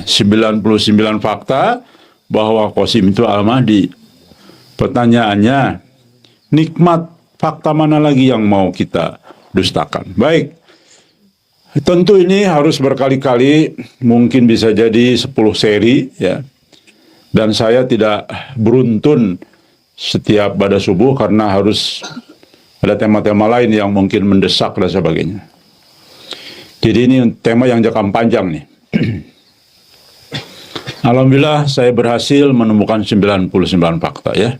99 fakta bahwa Qasim itu Al-Mahdi. Pertanyaannya, nikmat fakta mana lagi yang mau kita dustakan? Baik, tentu ini harus berkali-kali, mungkin bisa jadi 10 seri ya. Dan saya tidak beruntun setiap pada subuh karena harus ada tema-tema lain yang mungkin mendesak dan sebagainya. Jadi ini tema yang jangka panjang nih. Alhamdulillah saya berhasil menemukan 99 fakta ya.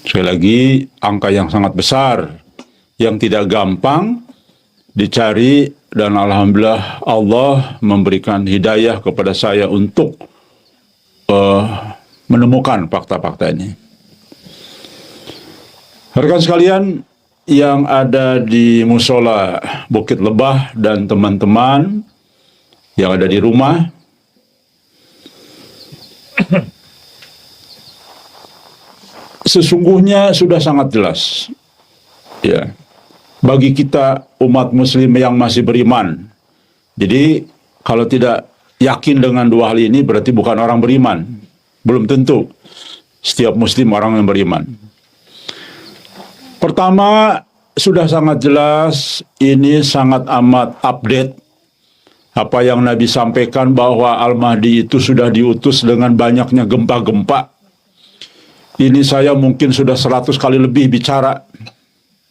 Sekali lagi, angka yang sangat besar, yang tidak gampang dicari, dan alhamdulillah Allah memberikan hidayah kepada saya untuk menemukan fakta-fakta ini. Rekan sekalian yang ada di musola Bukit Lebah dan teman-teman yang ada di rumah, sesungguhnya sudah sangat jelas ya bagi kita umat muslim yang masih beriman. Jadi kalau tidak yakin dengan dua hal ini berarti bukan orang beriman. Belum tentu setiap muslim orang yang beriman. Pertama, sudah sangat jelas, ini sangat amat update apa yang Nabi sampaikan bahwa Al-Mahdi itu sudah diutus dengan banyaknya gempa-gempa. Ini saya mungkin sudah 100 kali lebih bicara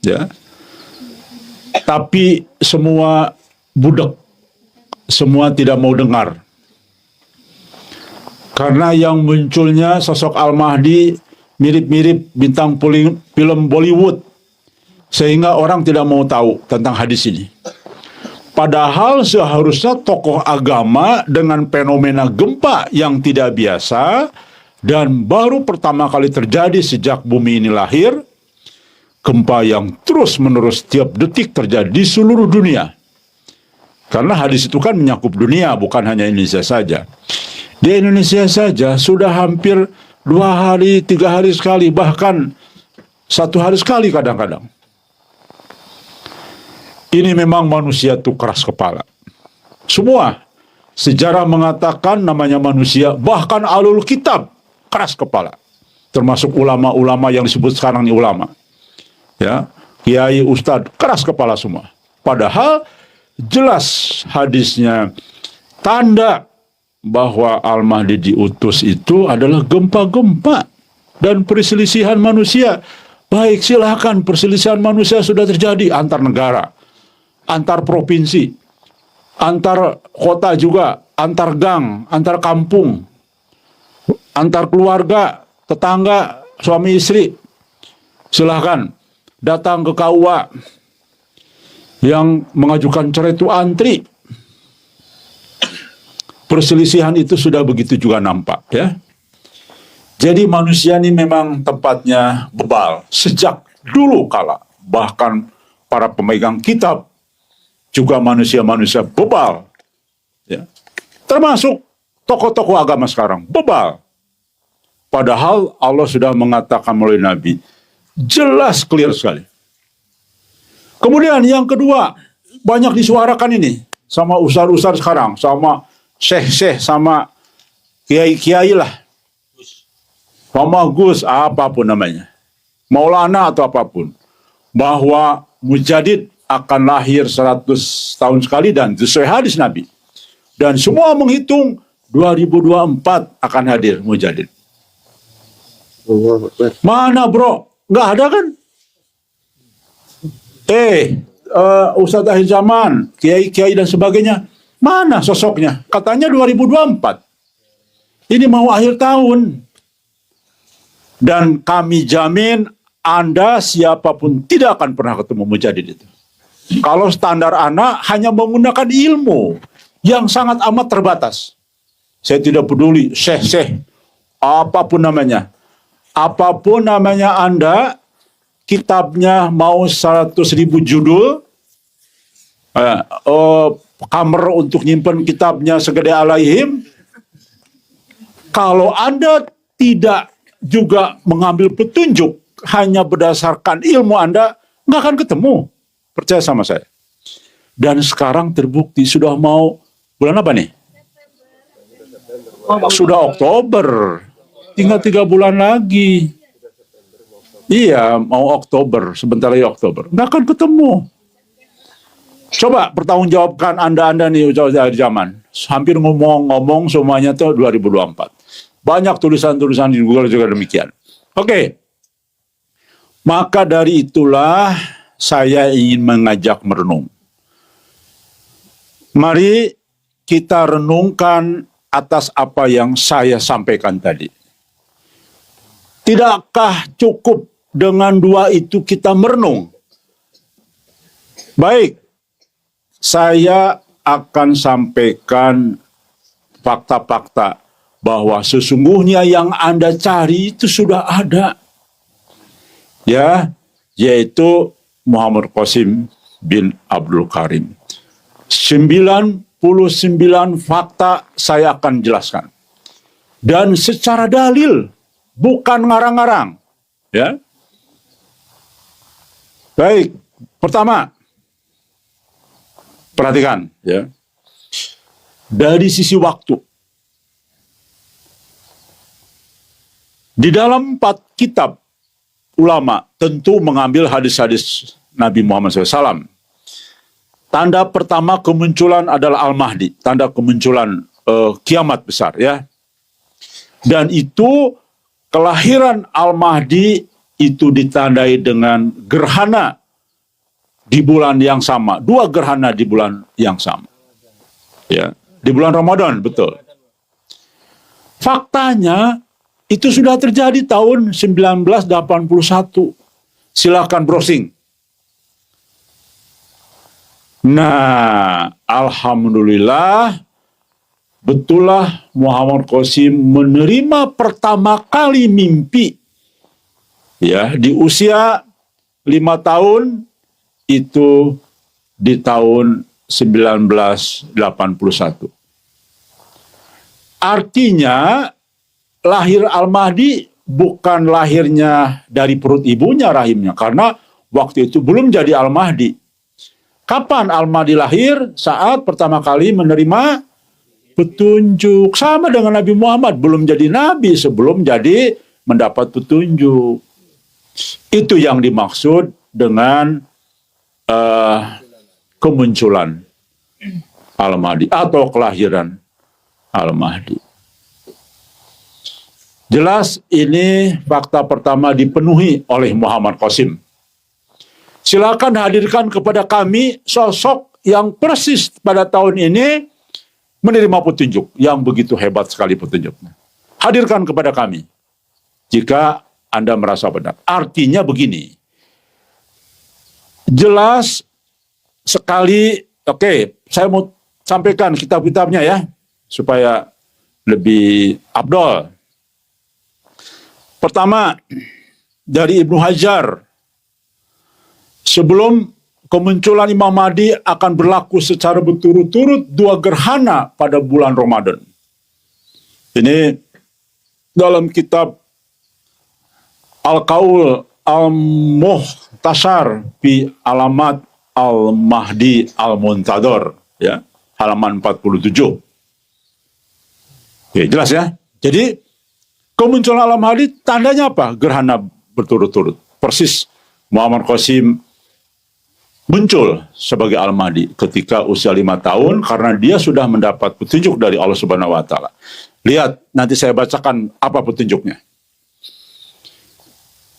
ya. Tapi semua budak, semua tidak mau dengar. Karena yang munculnya sosok Al-Mahdi mirip-mirip bintang film Bollywood, sehingga orang tidak mau tahu tentang hadis ini. Padahal seharusnya tokoh agama dengan fenomena gempa yang tidak biasa dan baru pertama kali terjadi sejak bumi ini lahir, gempa yang terus-menerus tiap detik terjadi di seluruh dunia. Karena hadis itu kan menyakup dunia, bukan hanya Indonesia saja. Di Indonesia saja sudah hampir 2 hari, 3 hari sekali, bahkan 1 hari sekali kadang-kadang. Ini memang manusia itu keras kepala. Semua sejarah mengatakan namanya manusia, bahkan alul kitab keras kepala. Termasuk ulama-ulama yang disebut sekarang ini ulama. Ya, kiai, ustadz, keras kepala semua. Padahal jelas hadisnya tanda bahwa Al-Mahdi diutus itu adalah gempa-gempa dan perselisihan manusia. Baik, silakan, perselisihan manusia sudah terjadi antar negara, antar provinsi, antar kota juga, antar gang, antar kampung, antar keluarga, tetangga, suami istri. Silahkan datang ke KUA, yang mengajukan cerai itu antri. Perselisihan itu sudah begitu juga nampak ya. Jadi manusia ini memang tempatnya bebal sejak dulu kala. Bahkan para pemegang kitab juga manusia-manusia bebal ya. Termasuk tokoh-tokoh agama sekarang bebal. Padahal Allah sudah mengatakan melalui Nabi, jelas, clear sekali. Kemudian yang kedua, banyak disuarakan ini sama ustaz-ustaz sekarang, sama syekh-syekh, sama kiai-kiai lah, sama Gus, apapun namanya, Maulana atau apapun, bahwa Mujadid akan lahir 100 tahun sekali dan sesuai hadis Nabi. Dan semua menghitung 2024 akan hadir Mujadid. Mana bro? Nggak ada kan? Ustadz akhir zaman, kiai-kiai dan sebagainya, mana sosoknya? Katanya 2024. Ini mau akhir tahun. Dan kami jamin Anda siapapun tidak akan pernah ketemu Mujadid itu. Kalau standar anak hanya menggunakan ilmu yang sangat amat terbatas. Saya tidak peduli, syekh-syekh, apapun namanya. Apapun namanya Anda, kitabnya mau 100.000 judul, kamar untuk nyimpen kitabnya segede alaihim. Kalau Anda tidak juga mengambil petunjuk hanya berdasarkan ilmu Anda, nggak akan ketemu. Percaya sama saya. Dan sekarang terbukti sudah mau bulan apa nih? Sudah Oktober, tinggal 3 bulan lagi. Iya, mau Oktober, sebentar lagi Oktober. Nggak akan ketemu. Coba pertanggungjawabkan Anda nih dari zaman. Hampir ngomong semuanya tuh 2024. Banyak tulisan-tulisan di Google juga demikian. Oke. Maka dari itulah saya ingin mengajak merenung. Mari kita renungkan atas apa yang saya sampaikan tadi. Tidakkah cukup dengan 2 itu kita merenung? Baik, saya akan sampaikan fakta-fakta bahwa sesungguhnya yang Anda cari itu sudah ada. Ya, yaitu Muhammad Qasim bin Abdul Karim. 99 fakta saya akan jelaskan. Dan secara dalil, bukan ngarang-ngarang. Ya. Baik, pertama, perhatikan ya. Dari sisi waktu. Di dalam 4 kitab ulama tentu mengambil hadis-hadis Nabi Muhammad SAW. Tanda pertama kemunculan adalah Al-Mahdi, tanda kemunculan kiamat besar ya. Dan itu kelahiran Al-Mahdi itu ditandai dengan gerhana di bulan yang sama. 2 gerhana di bulan yang sama. Ya, di bulan Ramadan, betul. Faktanya, itu sudah terjadi tahun 1981. Silakan browsing. Nah, alhamdulillah, betullah Muhammad Qasim menerima pertama kali mimpi. Ya, di usia 5 tahun itu di tahun 1981. Artinya lahir Al-Mahdi bukan lahirnya dari perut ibunya rahimnya, karena waktu itu belum jadi Al-Mahdi. Kapan Al-Mahdi lahir? Saat pertama kali menerima petunjuk. Sama dengan Nabi Muhammad, belum jadi nabi sebelum jadi mendapat petunjuk. Itu yang dimaksud dengan kemunculan Al-Mahdi atau kelahiran Al-Mahdi. Jelas ini fakta pertama dipenuhi oleh Muhammad Qasim. Silakan hadirkan kepada kami sosok yang persis pada tahun ini menerima petunjuk yang begitu hebat sekali petunjuknya. Hadirkan kepada kami jika Anda merasa benar. Artinya begini, jelas sekali. Oke, saya mau sampaikan kitab-kitabnya ya, supaya lebih afdol. Pertama, dari Ibnu Hajar, sebelum kemunculan Imam Mahdi akan berlaku secara berturut-turut 2 gerhana pada bulan Ramadan. Ini dalam kitab Al-Qaul Al-Muhtasar fi Alamat Al-Mahdi Al-Muntadhar, ya, halaman 47. Oke, jelas ya. Jadi kemunculan Al-Mahdi tandanya apa? Gerhana berturut-turut. Persis Muhammad Qasim muncul sebagai Al-Mahdi ketika usia 5 tahun karena dia sudah mendapat petunjuk dari Allah Subhanahu wa taala. Lihat, nanti saya bacakan apa petunjuknya.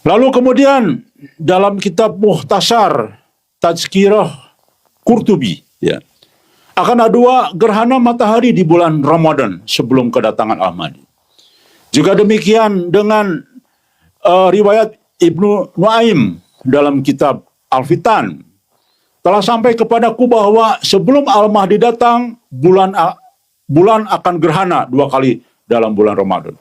Lalu kemudian dalam kitab Muhtasar Tazkirah Qurtubi, ya, akan ada 2 gerhana matahari di bulan Ramadan sebelum kedatangan Al-Mahdi. Juga demikian dengan riwayat Ibnu Nuaim dalam kitab Al-Fitan. Telah sampai kepadaku bahwa sebelum Al-Mahdi datang, bulan akan gerhana 2 kali dalam bulan Ramadan.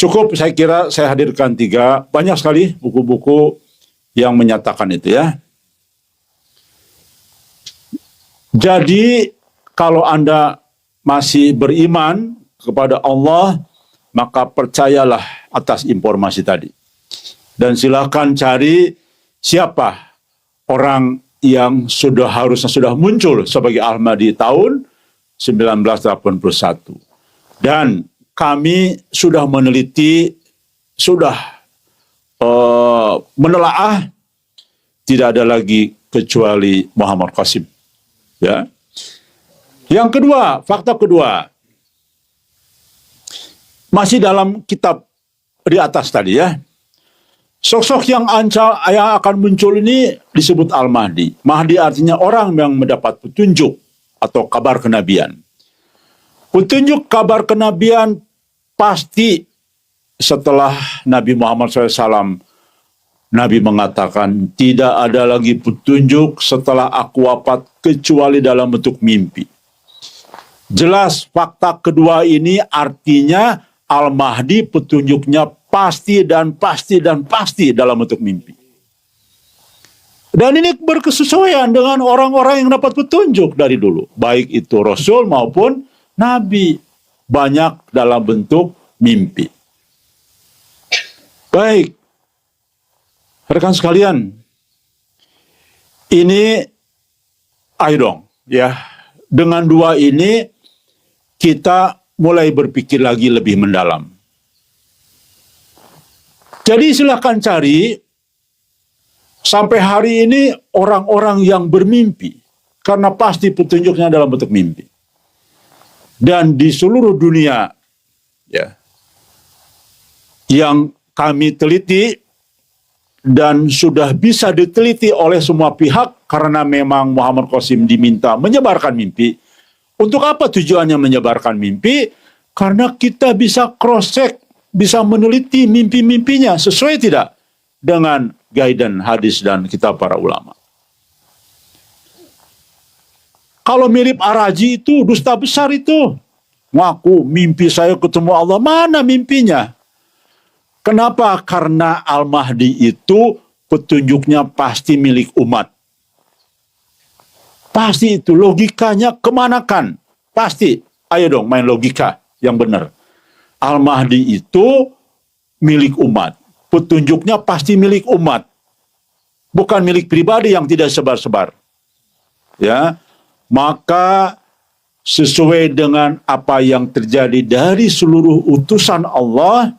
Cukup, saya kira saya hadirkan 3. Banyak sekali buku-buku yang menyatakan itu ya. Jadi, kalau Anda masih beriman kepada Allah, maka percayalah atas informasi tadi. Dan silakan cari siapa orang yang harusnya sudah muncul sebagai Al-Mahdi tahun 1981. Dan kami sudah meneliti, sudah menelaah, tidak ada lagi kecuali Muhammad Qasim. Ya. Yang kedua, fakta kedua, masih dalam kitab di atas tadi ya. Sosok yang akan muncul ini disebut Al-Mahdi. Mahdi artinya orang yang mendapat petunjuk atau kabar kenabian. Petunjuk kabar kenabian pasti setelah Nabi Muhammad SAW. Nabi mengatakan, tidak ada lagi petunjuk setelah aku wafat kecuali dalam bentuk mimpi. Jelas fakta kedua ini artinya Al-Mahdi petunjuknya pasti dan pasti dan pasti dalam bentuk mimpi. Dan ini berkesesuaian dengan orang-orang yang dapat petunjuk dari dulu. Baik itu Rasul maupun Nabi. Banyak dalam bentuk mimpi. Baik. Rekan sekalian. Ini, ayo dong. Ya, dengan dua ini, kita mulai berpikir lagi lebih mendalam. Jadi silahkan cari, sampai hari ini orang-orang yang bermimpi, karena pasti petunjuknya dalam bentuk mimpi. Dan di seluruh dunia, ya, yang kami teliti, dan sudah bisa diteliti oleh semua pihak, karena memang Muhammad Qasim diminta menyebarkan mimpi. Untuk apa tujuannya menyebarkan mimpi? Karena kita bisa cross-check, bisa meneliti mimpi-mimpinya sesuai tidak dengan guidance hadis dan kitab para ulama. Kalau mirip Araji itu dusta besar itu. Ngaku mimpi saya ketemu Allah, mana mimpinya? Kenapa? Karena Al-Mahdi itu petunjuknya pasti milik umat. Pasti itu logikanya kemanakan? Pasti. Ayo dong main logika yang benar. Al-Mahdi itu milik umat. Petunjuknya pasti milik umat. Bukan milik pribadi yang tidak sebar-sebar. Ya, maka sesuai dengan apa yang terjadi dari seluruh utusan Allah,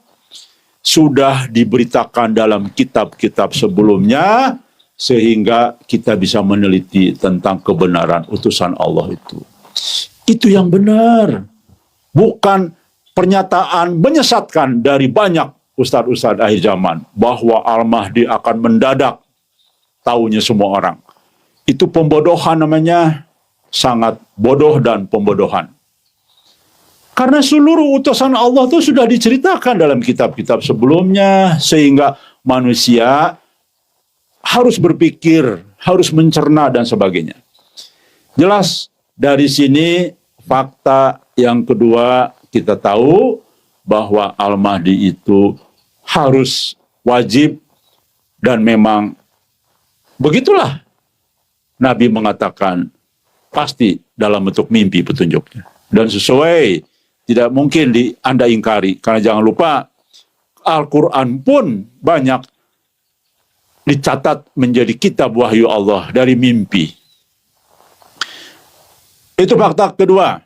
sudah diberitakan dalam kitab-kitab sebelumnya, sehingga kita bisa meneliti tentang kebenaran utusan Allah itu. Itu yang benar. Bukan pernyataan menyesatkan dari banyak ustadz-ustadz akhir zaman bahwa Al-Mahdi akan mendadak, taunya semua orang. Itu pembodohan namanya, sangat bodoh dan pembodohan. Karena seluruh utusan Allah itu sudah diceritakan dalam kitab-kitab sebelumnya, sehingga manusia harus berpikir, harus mencerna dan sebagainya. Jelas dari sini fakta yang kedua, kita tahu bahwa Al-Mahdi itu harus wajib, dan memang begitulah Nabi mengatakan pasti dalam bentuk mimpi petunjuknya. Dan sesuai, tidak mungkin Anda ingkari. Karena jangan lupa, Al-Quran pun banyak dicatat menjadi kitab wahyu Allah dari mimpi. Itu fakta kedua.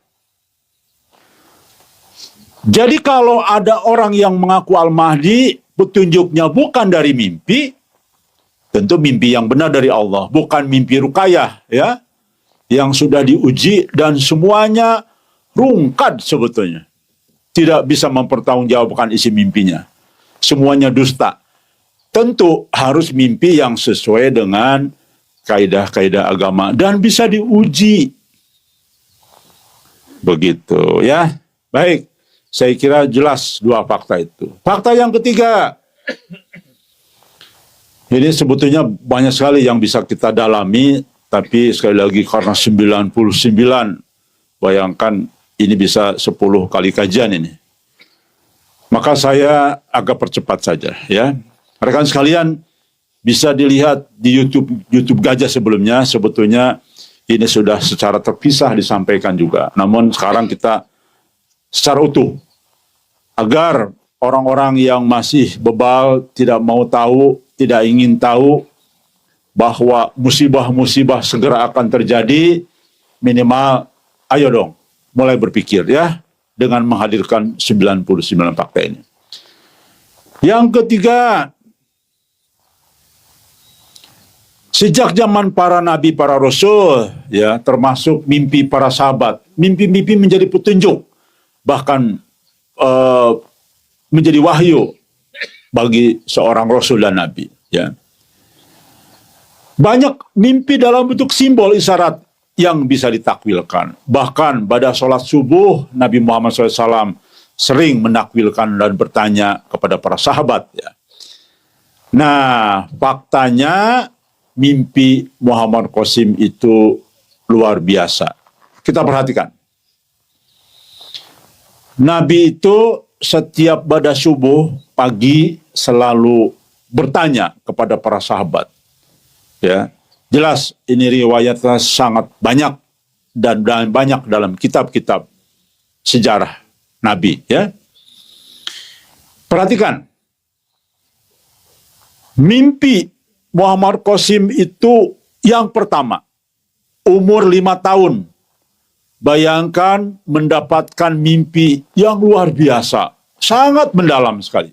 Jadi kalau ada orang yang mengaku Al-Mahdi, petunjuknya bukan dari mimpi, tentu mimpi yang benar dari Allah, bukan mimpi rukayah, ya, yang sudah diuji dan semuanya rungkad sebetulnya. Tidak bisa mempertanggungjawabkan isi mimpinya. Semuanya dusta. Tentu harus mimpi yang sesuai dengan kaidah-kaidah agama dan bisa diuji. Begitu ya. Baik. Saya kira jelas dua fakta itu. Fakta yang ketiga, ini sebetulnya banyak sekali yang bisa kita dalami, tapi sekali lagi karena 99, bayangkan ini bisa 10 kali kajian ini. Maka saya agak percepat saja ya. Rekan sekalian, bisa dilihat di YouTube Gajah sebelumnya, sebetulnya ini sudah secara terpisah disampaikan juga. Namun sekarang kita secara utuh, agar orang-orang yang masih bebal, tidak mau tahu, tidak ingin tahu bahwa musibah-musibah segera akan terjadi, minimal ayo dong mulai berpikir ya. dengan menghadirkan 99 fakta ini. Yang ketiga, sejak zaman para nabi, para rasul, ya, termasuk mimpi para sahabat, mimpi-mimpi menjadi petunjuk, bahkan menjadi wahyu bagi seorang rasul dan nabi. Ya. Banyak mimpi dalam bentuk simbol isyarat yang bisa ditakwilkan. Bahkan pada sholat subuh, Nabi Muhammad SAW sering menakwilkan dan bertanya kepada para sahabat. Ya. Nah, faktanya mimpi Muhammad Qasim itu luar biasa. Kita perhatikan. Nabi itu setiap pada subuh pagi selalu bertanya kepada para sahabat. Ya, jelas ini riwayatnya sangat banyak dan banyak dalam kitab-kitab sejarah Nabi. Ya, perhatikan, mimpi Muhammad Qasim itu yang pertama, umur 5 tahun. Bayangkan mendapatkan mimpi yang luar biasa, sangat mendalam sekali.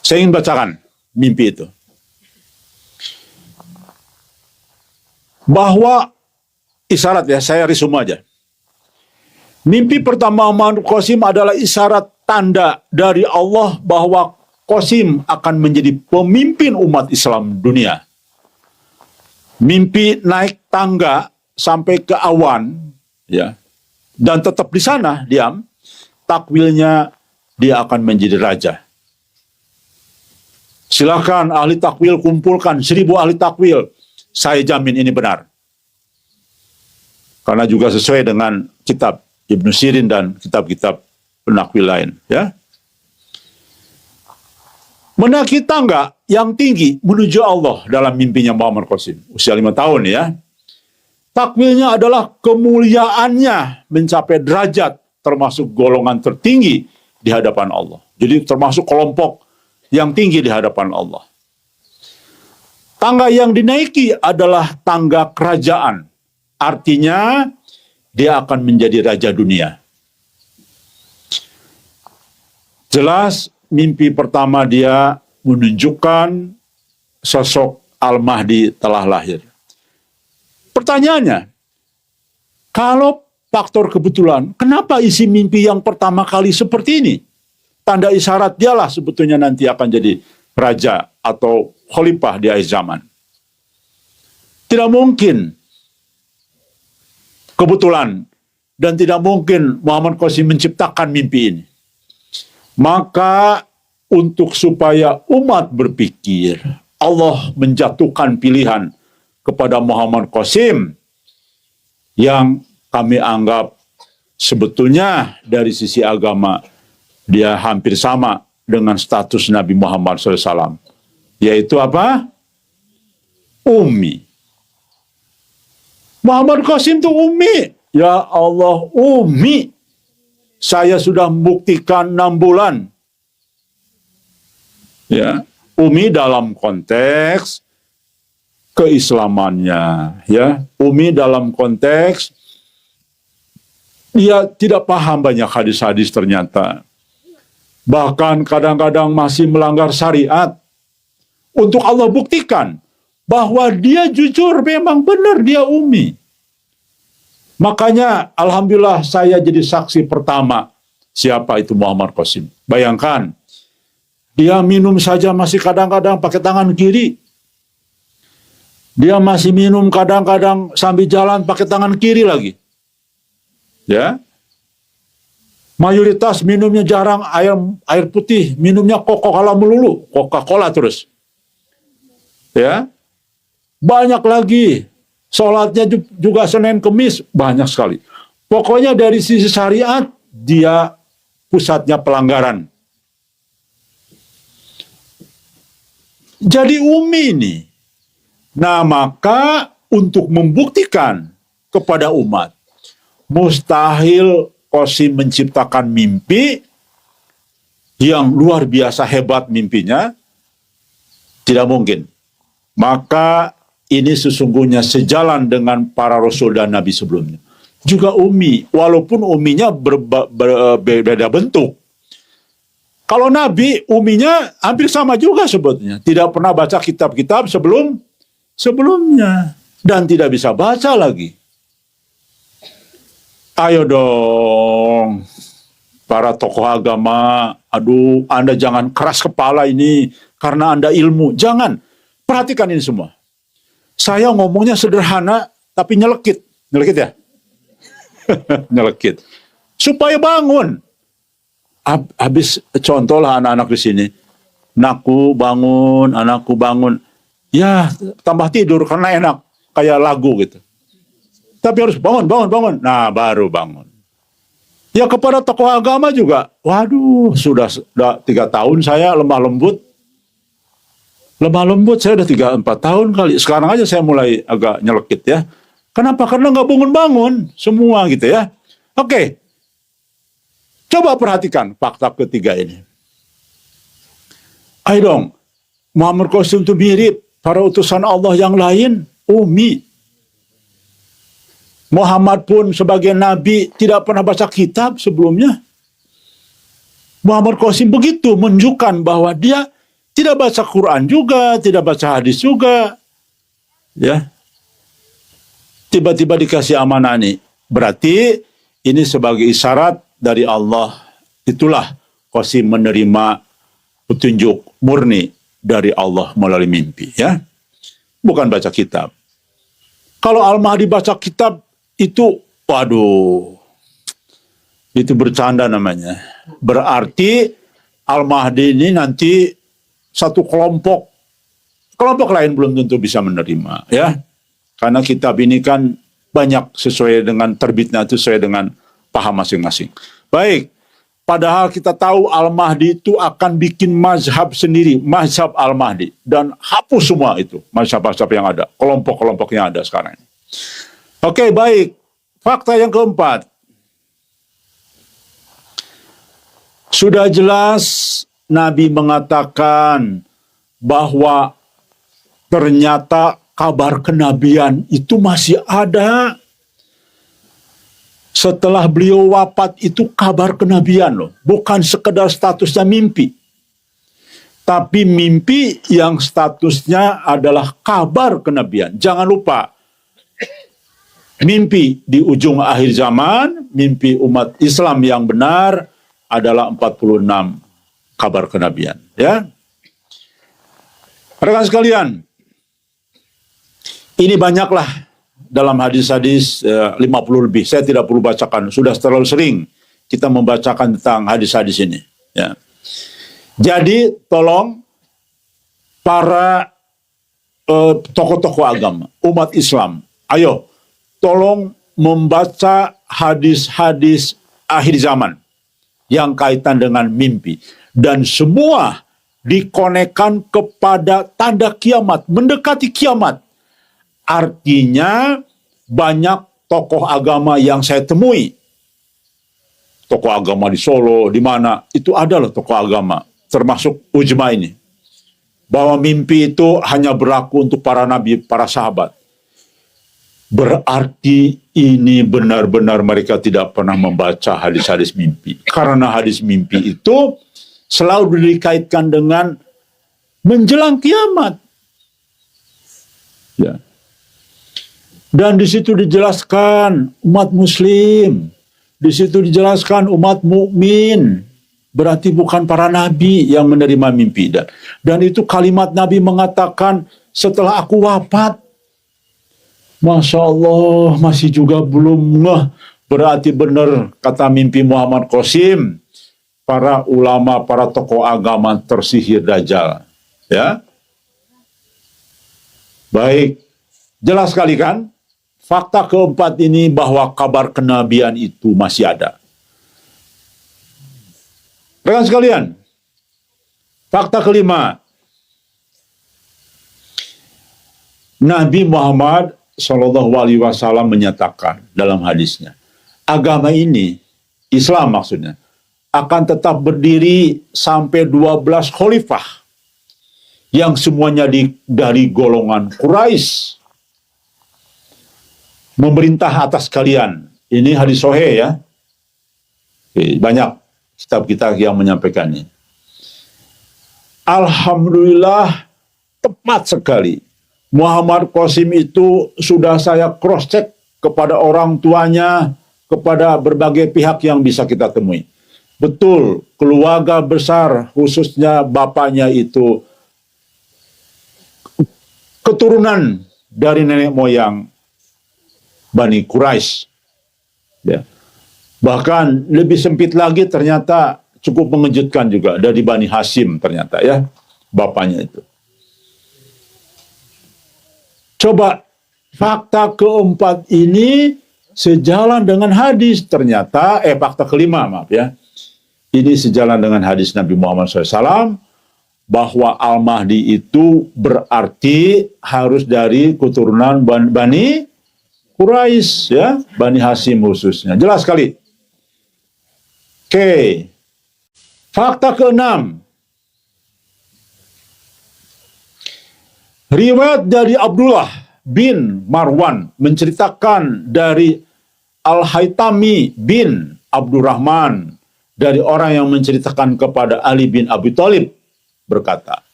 Saya ingin bacakan mimpi itu. Bahwa isyarat, ya, saya resume aja. Mimpi pertama Muhammad Qasim adalah isyarat tanda dari Allah bahwa Qasim akan menjadi pemimpin umat Islam dunia. Mimpi naik tangga sampai ke awan, ya, dan tetap di sana diam. Takwilnya dia akan menjadi raja. Silakan ahli takwil kumpulkan 1000 ahli takwil. Saya jamin ini benar. Karena juga sesuai dengan kitab Ibnu Sirin dan kitab-kitab penakwil lain. Ya. Menaiki tangga yang tinggi menuju Allah dalam mimpinya Muhammad Qasim. Usia 5 tahun, ya. Takwilnya adalah kemuliaannya mencapai derajat termasuk golongan tertinggi di hadapan Allah. Jadi termasuk kelompok yang tinggi di hadapan Allah. Tangga yang dinaiki adalah tangga kerajaan. Artinya dia akan menjadi raja dunia. Jelas mimpi pertama dia menunjukkan sosok Al-Mahdi telah lahir. Pertanyaannya, kalau faktor kebetulan, kenapa isi mimpi yang pertama kali seperti ini? Tanda isyarat dialah sebetulnya nanti akan jadi raja atau khalifah di akhir zaman. Tidak mungkin kebetulan dan tidak mungkin Muhammad Qasim menciptakan mimpi ini. Maka untuk supaya umat berpikir, Allah menjatuhkan pilihan kepada Muhammad Qasim yang kami anggap sebetulnya dari sisi agama dia hampir sama dengan status Nabi Muhammad SAW. Yaitu apa? Ummi. Muhammad Qasim itu ummi. Ya Allah, ummi. Saya sudah membuktikan 6 bulan. Ya, ummi dalam konteks keislamannya. Ya, ummi dalam konteks dia tidak paham banyak hadis-hadis ternyata. Bahkan kadang-kadang masih melanggar syariat. Untuk Allah buktikan bahwa dia jujur, memang benar dia ummi. Makanya alhamdulillah saya jadi saksi pertama siapa itu Muhammad Qasim. Bayangkan, dia minum saja masih kadang-kadang pakai tangan kiri. Dia masih minum kadang-kadang sambil jalan pakai tangan kiri lagi. Ya. Mayoritas minumnya jarang air putih, minumnya Coca-Cola melulu, Coca-Cola terus. Ya. Banyak lagi. Sholatnya juga Senin Kemis, banyak sekali. Pokoknya dari sisi syariat, dia pusatnya pelanggaran. Jadi ummi ini. Nah, maka untuk membuktikan kepada umat, mustahil Qasim menciptakan mimpi yang luar biasa hebat mimpinya, tidak mungkin. Maka ini sesungguhnya sejalan dengan para rasul dan nabi sebelumnya. juga Umi, walaupun Uminya berbeda bentuk. Kalau Nabi, Uminya hampir sama juga sebetulnya. Tidak pernah baca kitab-kitab sebelumnya. Dan tidak bisa baca lagi. Ayo dong, para tokoh agama, aduh, Anda jangan keras kepala ini, karena Anda ilmu. Jangan, perhatikan ini semua. Saya ngomongnya sederhana, tapi nyelekit. Nyelekit ya? Nyelekit. Supaya bangun. Habis contoh lah anak-anak di sini. Anakku bangun. Ya, tambah tidur karena enak. Kayak lagu gitu. Tapi harus bangun. Nah, baru bangun. Ya kepada tokoh agama juga. Waduh, sudah 3 tahun saya lemah lembut. Saya udah 3-4 tahun kali. Sekarang aja saya mulai agak nyelekit ya. Kenapa? Karena nggak bangun-bangun. Semua gitu ya. Oke. Coba perhatikan fakta ketiga ini. Ayo dong, Muhammad Qasim itu mirip para utusan Allah yang lain, Umi. Muhammad pun sebagai nabi tidak pernah baca kitab sebelumnya. Muhammad Qasim begitu menunjukkan bahwa dia tidak baca Quran juga, tidak baca hadis juga. Ya. Tiba-tiba dikasih amanah nih. Berarti ini sebagai isyarat dari Allah. Itulah Qasim menerima petunjuk murni dari Allah melalui mimpi, ya. Bukan baca kitab. Kalau Al-Mahdi baca kitab itu, waduh, itu bercanda namanya. Berarti Al-Mahdi ini nanti satu kelompok lain belum tentu bisa menerima, ya. Karena kitab ini kan banyak sesuai dengan terbitnya, itu sesuai dengan paham masing-masing. Baik, padahal kita tahu Al-Mahdi itu akan bikin mazhab sendiri, mazhab Al-Mahdi. Dan hapus semua itu, mazhab-mazhab yang ada, kelompok-kelompok yang ada sekarang ini. Oke, baik. Fakta yang keempat. Sudah jelas Nabi mengatakan bahwa ternyata kabar kenabian itu masih ada. Setelah beliau wafat itu kabar kenabian loh. Bukan sekedar statusnya mimpi. Tapi mimpi yang statusnya adalah kabar kenabian. Jangan lupa. Mimpi di ujung akhir zaman, mimpi umat Islam yang benar adalah 46 kabar kenabian. Ya. Rekan sekalian, ini banyaklah. Dalam hadis-hadis 50 lebih. Saya tidak perlu bacakan. Sudah terlalu sering kita membacakan tentang hadis-hadis ini. Ya. Jadi tolong para tokoh-tokoh agama, umat Islam, ayo tolong membaca hadis-hadis akhir zaman yang kaitan dengan mimpi. Dan semua dikonekkan kepada tanda kiamat, mendekati kiamat. Artinya banyak tokoh agama yang saya temui. Tokoh agama di Solo, di mana, itu adalah tokoh agama. Termasuk Ujma ini. Bahwa mimpi itu hanya berlaku untuk para nabi, para sahabat. Berarti ini benar-benar mereka tidak pernah membaca hadis-hadis mimpi. Karena hadis mimpi itu selalu dikaitkan dengan menjelang kiamat. Ya. Dan di situ dijelaskan umat muslim, di situ dijelaskan umat mukmin. Berarti bukan para nabi yang menerima mimpi. Dan itu kalimat Nabi mengatakan setelah aku wafat. Masya Allah, masih juga belum ngeh. Berarti benar kata mimpi Muhammad Qasim. Para ulama, para tokoh agama tersihir Dajjal. Ya. Baik, jelas sekali kan? Fakta keempat ini bahwa kabar kenabian itu masih ada. Rekan sekalian, fakta kelima. Nabi Muhammad SAW menyatakan dalam hadisnya, agama ini, Islam maksudnya, akan tetap berdiri sampai 12 khalifah yang semuanya dari golongan Quraisy memerintah atas kalian Ini hadis sahih ya. Oke, banyak kitab kita yang menyampaikannya. Alhamdulillah, tepat sekali. Muhammad Qasim itu sudah saya cross check kepada orang tuanya, kepada berbagai pihak yang bisa kita temui. Betul, keluarga besar, khususnya bapaknya itu keturunan dari nenek moyang Bani Quraisy. Ya. Bahkan lebih sempit lagi ternyata cukup mengejutkan juga dari Bani Hashim ternyata ya, bapaknya itu. Coba fakta keempat ini sejalan dengan hadis ternyata, fakta kelima maaf ya. Ini sejalan dengan hadis Nabi Muhammad SAW bahwa Al-Mahdi itu berarti harus dari keturunan Bani Quraisy ya, Bani Hashim khususnya. Jelas sekali. Oke. Fakta keenam. Riwayat dari Abdullah bin Marwan menceritakan dari Al-Haytami bin Abdurrahman dari orang yang menceritakan kepada Ali bin Abi Thalib berkata,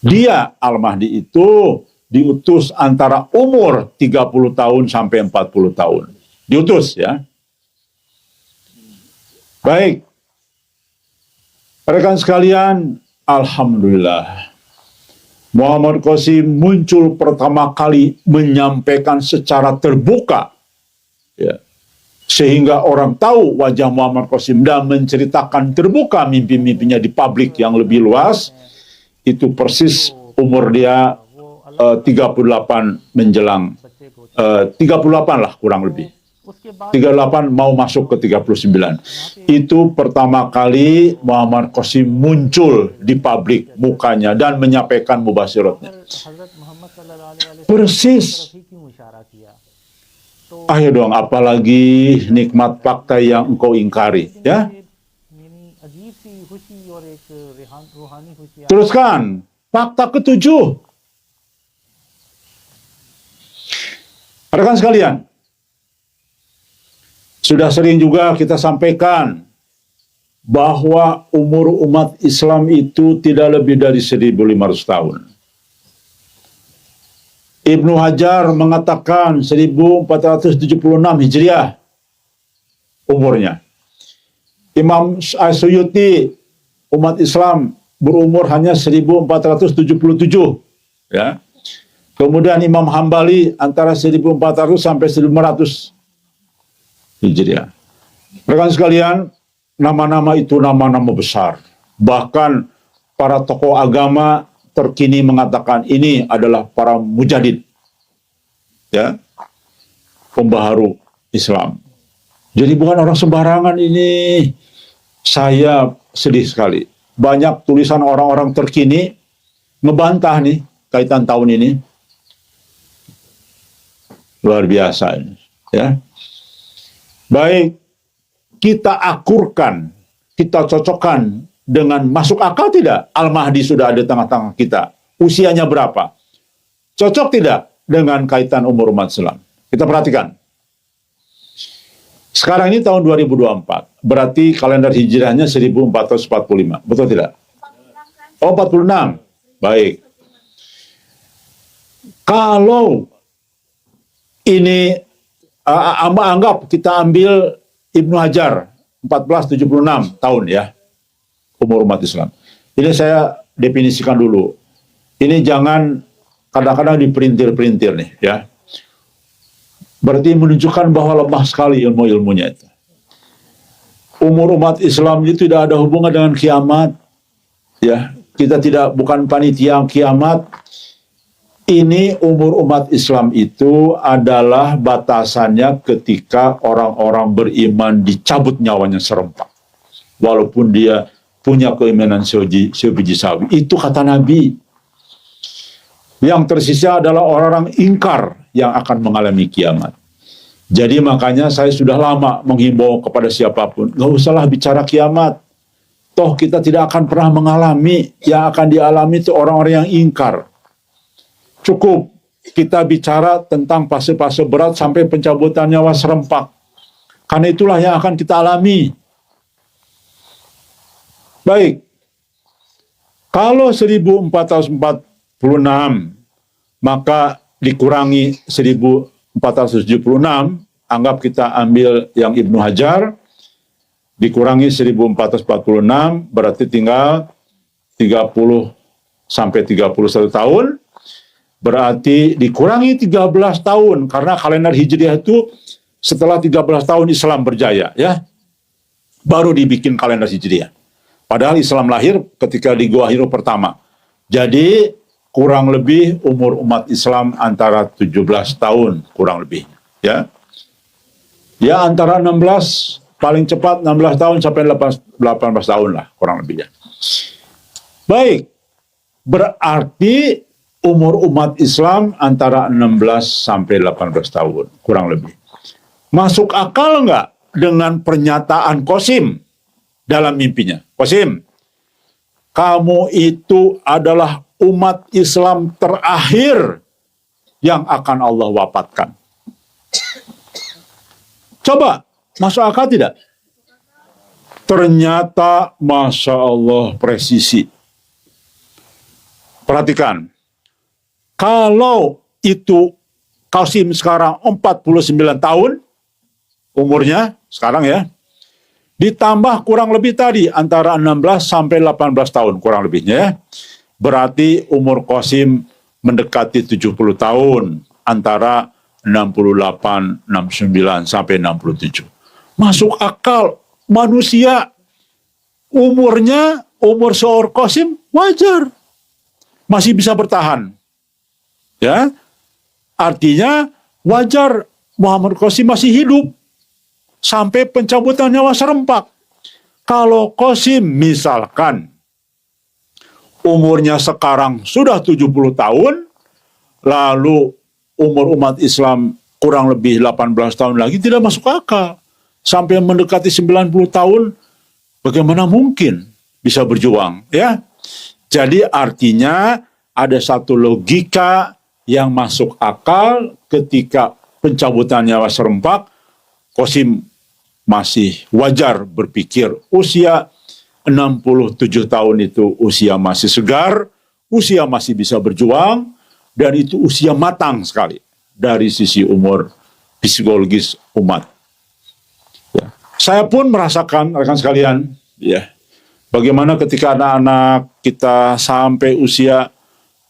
dia Al-Mahdi itu diutus antara umur 30 tahun sampai 40 tahun. Diutus ya. Baik. Rekan sekalian, alhamdulillah. Muhammad Qasim muncul pertama kali menyampaikan secara terbuka ya, sehingga orang tahu wajah Muhammad Qasim dan menceritakan terbuka mimpi-mimpinya di publik yang lebih luas. Itu persis umur dia 38 menjelang 38 lah kurang lebih. 38 mau masuk ke 39. Itu pertama kali Muhammad Qasim muncul di publik mukanya dan menyampaikan mubasyiratnya. Persis. Ayo dong, apalagi nikmat fakta yang engkau ingkari, ya. Teruskan, fakta ketujuh. Rekan sekalian, sudah sering juga kita sampaikan bahwa umur umat Islam itu tidak lebih dari 1.500 tahun. Ibnu Hajar mengatakan 1476 Hijriah umurnya. Imam Asyuyuti, umat Islam berumur hanya 1477. Ya. Kemudian Imam Hambali antara 1400 sampai 1500 Hijriah. Rekan sekalian, nama-nama itu nama-nama besar. Bahkan para tokoh agama terkini mengatakan ini adalah para mujadid, ya, pembaharu Islam. Jadi bukan orang sembarangan ini. Saya sedih sekali. Banyak tulisan orang-orang terkini ngebantah nih kaitan tahun ini. Luar biasa ini, ya. Baik, kita akurkan, kita cocokkan dengan masuk akal tidak? Al-Mahdi sudah ada di tengah-tengah kita. Usianya berapa? Cocok tidak dengan kaitan umur umat Islam? Kita perhatikan. Sekarang ini tahun 2024, berarti kalender hijrahnya 1445. Betul tidak? Oh, 46. Baik. Kalau ini anggap kita ambil Ibnu Hajar 1476 tahun ya umur umat Islam. Ini saya definisikan dulu. Ini jangan kadang-kadang diperintir-perintir nih ya. Berarti menunjukkan bahwa lemah sekali ilmu-ilmunya itu. Umur umat Islam itu tidak ada hubungan dengan kiamat. Ya, kita bukan panitia kiamat. Ini umur umat Islam itu adalah batasannya ketika orang-orang beriman dicabut nyawanya serempak. Walaupun dia punya keimanan sebiji sawi. Itu kata Nabi. Yang tersisa adalah orang-orang ingkar yang akan mengalami kiamat. Jadi makanya saya sudah lama menghimbau kepada siapapun, nggak usahlah bicara kiamat. Toh kita tidak akan pernah mengalami, yang akan dialami itu orang-orang yang ingkar. Cukup kita bicara tentang fase-fase berat sampai pencabutan nyawa serempak. Karena itulah yang akan kita alami. Baik, kalau 1446, maka dikurangi 1476, anggap kita ambil yang Ibnu Hajar, dikurangi 1446, berarti tinggal 30 sampai 31 tahun, berarti dikurangi 13 tahun, karena kalender Hijriah itu setelah 13 tahun Islam berjaya, ya, baru dibikin kalender Hijriah. Padahal Islam lahir ketika di Gua Hiro pertama. Jadi kurang lebih umur umat Islam antara 17 tahun, kurang lebih, ya. Ya antara 16, paling cepat 16 tahun sampai 18 tahun lah, kurang lebih, ya. Baik, berarti umur umat Islam antara 16 sampai 18 tahun, kurang lebih. Masuk akal nggak dengan pernyataan Qasim dalam mimpinya? Qasim, kamu itu adalah umat Islam terakhir yang akan Allah wafatkan. Coba, masuk akal tidak? Ternyata, Masya Allah, presisi. Perhatikan, kalau itu Qasim sekarang 49 tahun, umurnya sekarang, ya, ditambah kurang lebih tadi antara 16 sampai 18 tahun kurang lebihnya, ya. Berarti umur Qasim mendekati 70 tahun, antara 68, 69 sampai 67. Masuk akal, manusia umur seorang Qasim wajar, masih bisa bertahan. Ya. Artinya wajar Muhammad Qasim masih hidup sampai pencabutan nyawa serempak. Kalau Qasim misalkan umurnya sekarang sudah 70 tahun, lalu umur umat Islam kurang lebih 18 tahun lagi, tidak masuk akal. Sampai mendekati 90 tahun, bagaimana mungkin bisa berjuang, ya? Jadi artinya ada satu logika yang masuk akal ketika pencabutan nyawa serempak. Qasim masih wajar berpikir usia 67 tahun itu usia masih segar, usia masih bisa berjuang, dan itu usia matang sekali dari sisi umur psikologis umat. Ya. Saya pun merasakan, rekan sekalian, ya, bagaimana ketika anak-anak kita sampai usia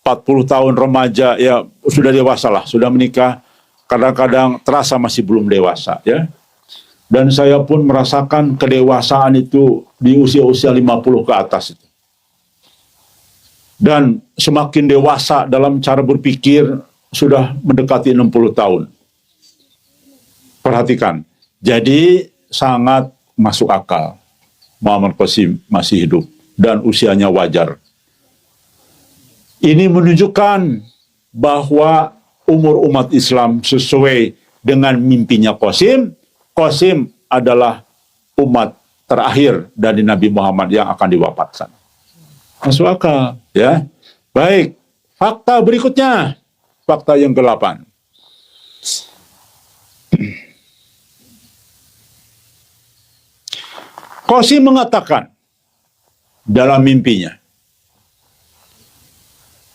40 tahun remaja, ya sudah dewasa lah, sudah menikah, kadang-kadang terasa masih belum dewasa, ya. Dan saya pun merasakan kedewasaan itu di usia-usia 50 ke atas itu. Dan semakin dewasa dalam cara berpikir sudah mendekati 60 tahun. Perhatikan, jadi sangat masuk akal Muhammad Qasim masih hidup dan usianya wajar. Ini menunjukkan bahwa umur umat Islam sesuai dengan mimpinya Qasim. Qasim adalah umat terakhir dari Nabi Muhammad yang akan diwafatkan. Masuk akal, ya. Baik, fakta berikutnya, fakta yang ke-8. Qasim mengatakan dalam mimpinya,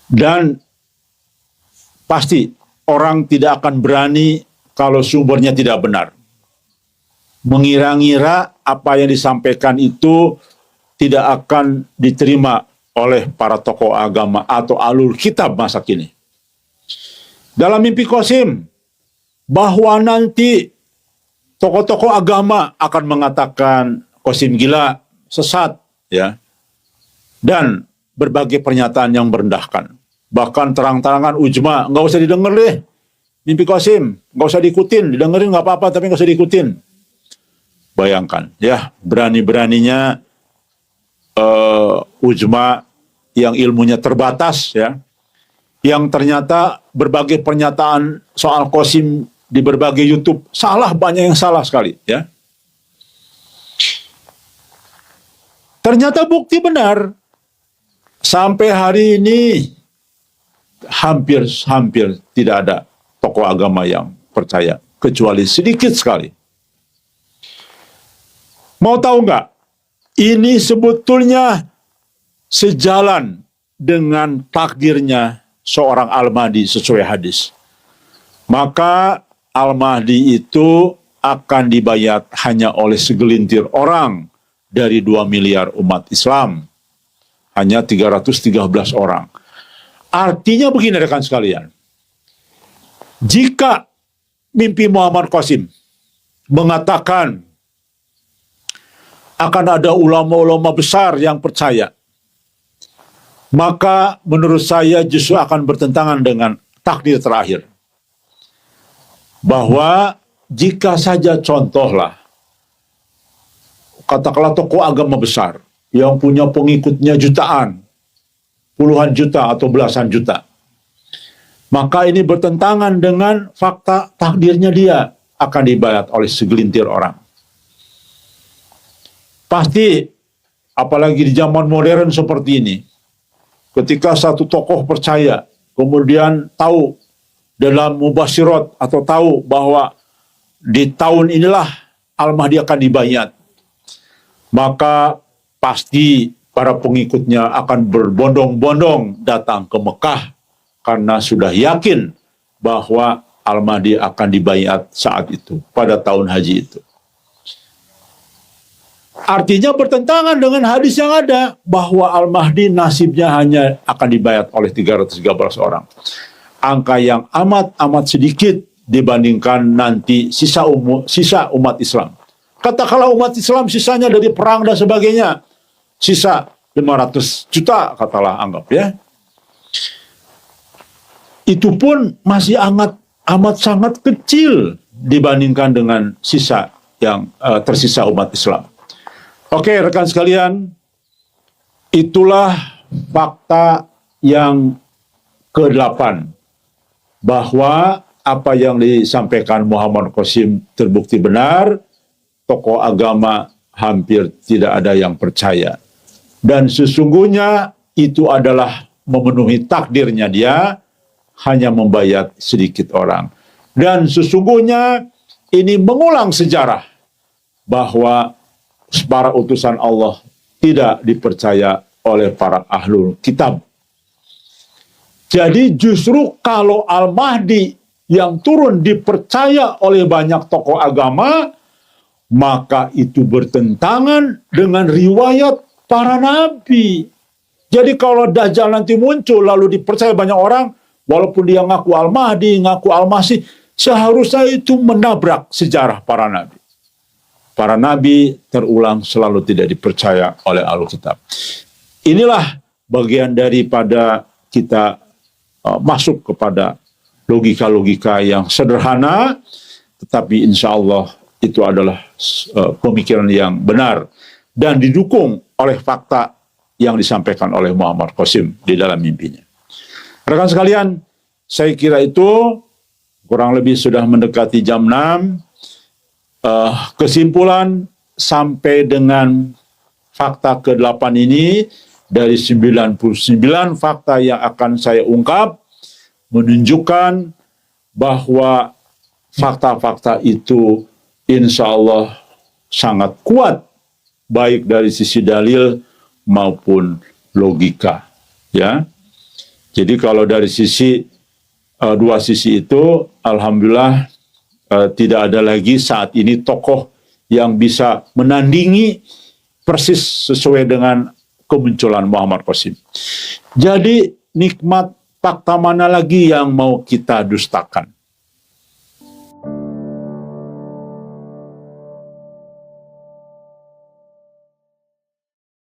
dan pasti orang tidak akan berani kalau sumbernya tidak benar. Mengira-ngira apa yang disampaikan itu tidak akan diterima oleh para tokoh agama atau alur kitab masa kini. Dalam mimpi Qasim, bahwa nanti tokoh-tokoh agama akan mengatakan Qasim gila, sesat, ya, dan berbagai pernyataan yang merendahkan. Bahkan terang-terangan ujma, nggak usah didengar deh mimpi Qasim, nggak usah diikutin, didengerin nggak apa-apa tapi nggak usah diikutin. Bayangkan, ya, berani-beraninya ujma yang ilmunya terbatas, ya, yang ternyata berbagai pernyataan soal Qasim di berbagai YouTube salah, banyak yang salah sekali, ya. Ternyata bukti benar. Sampai hari ini hampir tidak ada tokoh agama yang percaya, kecuali sedikit sekali. Mau tahu nggak? Ini sebetulnya sejalan dengan takdirnya seorang Al-Mahdi sesuai hadis. Maka Al-Mahdi itu akan dibayat hanya oleh segelintir orang dari 2 miliar umat Islam. Hanya 313 orang. Artinya begini rekan sekalian. Jika mimpi Muhammad Qasim mengatakan akan ada ulama-ulama besar yang percaya, maka menurut saya justru akan bertentangan dengan takdir terakhir. Bahwa jika saja contohlah, katakanlah tokoh agama besar yang punya pengikutnya jutaan, puluhan juta atau belasan juta, maka ini bertentangan dengan fakta takdirnya dia akan dibayat oleh segelintir orang. Pasti, apalagi di zaman modern seperti ini, ketika satu tokoh percaya, kemudian tahu dalam mubasyirat atau tahu bahwa di tahun inilah Al-Mahdi akan dibayat, maka pasti para pengikutnya akan berbondong-bondong datang ke Mekah karena sudah yakin bahwa Al-Mahdi akan dibayat saat itu, pada tahun haji itu. Artinya bertentangan dengan hadis yang ada bahwa Al-Mahdi nasibnya hanya akan dibayat oleh 313 orang. Angka yang amat sedikit dibandingkan nanti sisa umat Islam. Katakanlah umat Islam sisanya dari perang dan sebagainya, sisa 500 juta katalah anggap ya. Itu pun masih amat sangat kecil dibandingkan dengan sisa yang tersisa umat Islam. Oke, rekan sekalian, itulah fakta yang ke-8, bahwa apa yang disampaikan Muhammad Qasim terbukti benar, tokoh agama hampir tidak ada yang percaya. Dan sesungguhnya itu adalah memenuhi takdirnya dia, hanya membayat sedikit orang. Dan sesungguhnya ini mengulang sejarah bahwa para utusan Allah tidak dipercaya oleh para ahlul kitab. Jadi justru kalau Al-Mahdi yang turun dipercaya oleh banyak tokoh agama, maka itu bertentangan dengan riwayat para nabi. Jadi kalau Dajjal nanti muncul lalu dipercaya banyak orang, walaupun dia ngaku Al-Mahdi, ngaku Al-Masih, seharusnya itu menabrak sejarah para nabi. Para nabi terulang selalu tidak dipercaya oleh Alkitab. Inilah bagian daripada kita masuk kepada logika-logika yang sederhana, tetapi insya Allah itu adalah pemikiran yang benar dan didukung oleh fakta yang disampaikan oleh Muhammad Qasim di dalam mimpinya. Rekan sekalian, saya kira itu kurang lebih sudah mendekati jam 6. Kesimpulan sampai dengan fakta ke-8 ini, dari 99 fakta yang akan saya ungkap, menunjukkan bahwa fakta-fakta itu insya Allah sangat kuat, baik dari sisi dalil maupun logika. Ya, jadi kalau dari sisi dua sisi itu, alhamdulillah tidak ada lagi saat ini tokoh yang bisa menandingi persis sesuai dengan kemunculan Muhammad Qasim. Jadi nikmat fakta mana lagi yang mau kita dustakan?